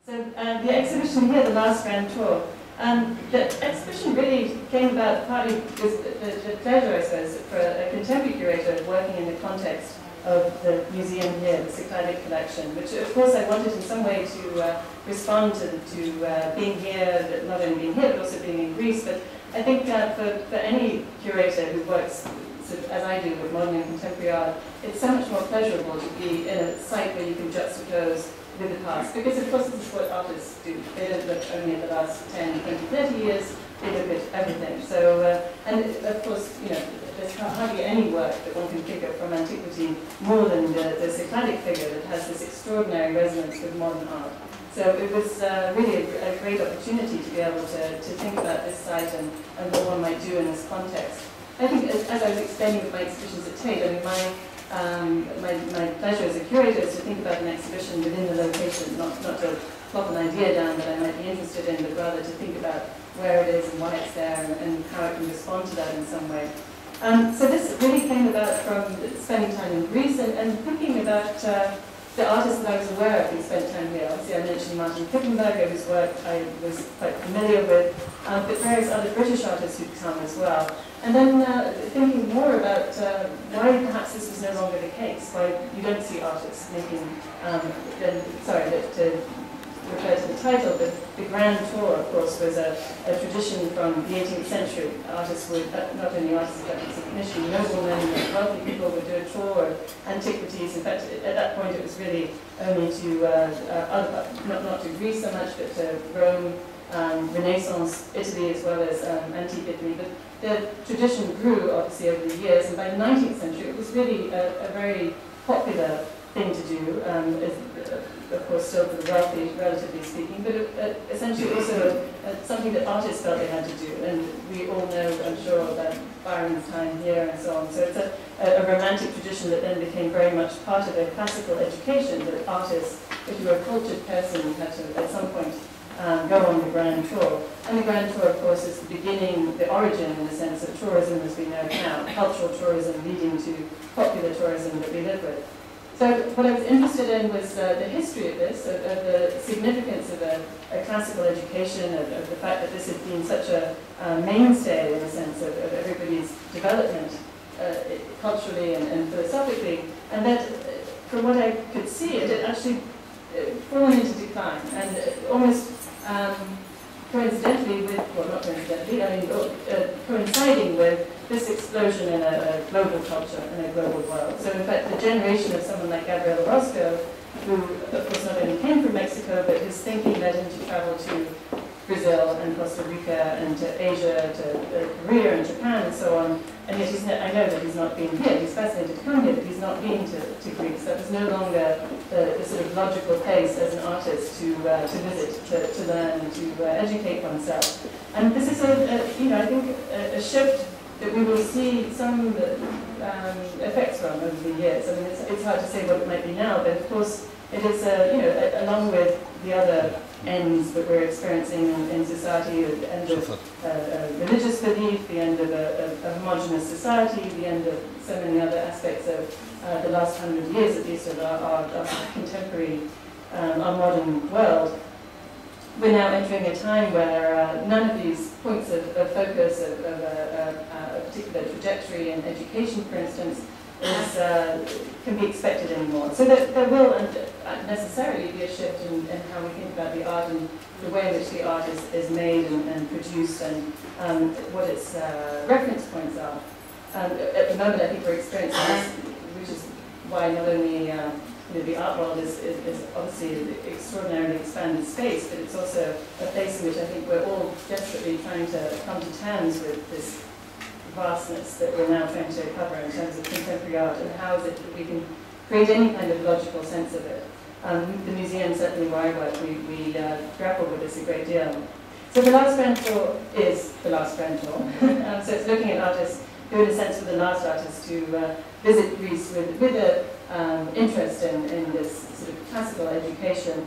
So the exhibition here, the last grand tour, the exhibition really came about partly with the pleasure, I suppose, for a contemporary curator working in the context of the museum here, the Cycladic collection, which of course I wanted in some way to respond to being here, not only being here but also being in Greece. But I think for any curator who works sort of, as I do, with modern and contemporary art, it's so much more pleasurable to be in a site where you can juxtapose with the past, because of course this is what artists do. They don't look only at the last 10, 20, 30 years, they look at everything. So, and of course, you know, there's hardly any work that one can pick up from antiquity more than the Cycladic figure that has this extraordinary resonance with modern art. So it was really a great opportunity to be able to think about this site and what one might do in this context. I think, as I was explaining with my exhibitions at Tate, I mean, my pleasure as a curator is to think about an exhibition within the location, not to plop an idea down that I might be interested in, but rather to think about where it is and why it's there and how it can respond to that in some way. So this really came about from spending time in Greece and thinking about the artists that I was aware of who spent time here. Obviously, I mentioned Marden, whose work I was quite familiar with, but various other British artists who'd come as well. And then thinking more about why perhaps this was no longer the case, why you don't see artists making, to refer to the title, the Grand Tour, of course, was a tradition from the 18th century. Artists would, not only artists but recognition, noblemen and wealthy people would do a tour of antiquities. In fact, at that point it was really only to, not to Greece so much, but to Rome, Renaissance Italy, as well as antique Italy. But the tradition grew, obviously, over the years, and by the 19th century it was really a very popular thing to do, of course still for the wealthy, relatively speaking, but essentially also something that artists felt they had to do. And we all know, I'm sure, about Byron's time here and so on. So it's a romantic tradition that then became very much part of a classical education, that artists, if you were a cultured person, you had to, at some point, go on the Grand Tour. And the Grand Tour, of course, is the beginning, the origin, in the sense of tourism as we know it now, cultural tourism leading to popular tourism that we live with. So what I was interested in was the history of this, of the significance of a classical education, of the fact that this had been such a mainstay, in a sense, of everybody's development, culturally and philosophically, and that, from what I could see, it had actually fallen into decline, and almost coincidentally with, well, not coincidentally, I mean, coinciding with this explosion in a global culture, in a global world. So in fact, the generation of someone like Gabriel Orozco, who of course not only came from Mexico, but his thinking led him to travel to Brazil and Costa Rica and to Asia, to Korea and Japan and so on. And yet I know that he's not been here. He's fascinated to come here, but he's not been to Greece. That was no longer the sort of logical place as an artist to visit, to learn, and to educate oneself. And this is I think a shift that we will see some effects from over the years. I mean, it's hard to say what it might be now, but of course it is, along with the other ends that we're experiencing in society, the end of religious belief, the end of a homogenous society, the end of so many other aspects of the last 100 years, at least, of our contemporary, our modern world. We're now entering a time where none of these points of focus of a particular trajectory in education, for instance, can be expected anymore. So there will necessarily be a shift in how we think about the art and the way in which the art is made and produced, and what its reference points are. At the moment, I think we're experiencing this, which is why not only the art world is obviously an extraordinarily expanded space, but it's also a place in which I think we're all desperately trying to come to terms with this vastness that we're now trying to cover in terms of contemporary art, and how is it that we can create any kind of logical sense of it. The museum, certainly where I work, we grapple with this a great deal. So the last Grand Tour is the last Grand Tour. So it's looking at artists who, in a sense, were the last artists to visit Greece with an interest in this sort of classical education,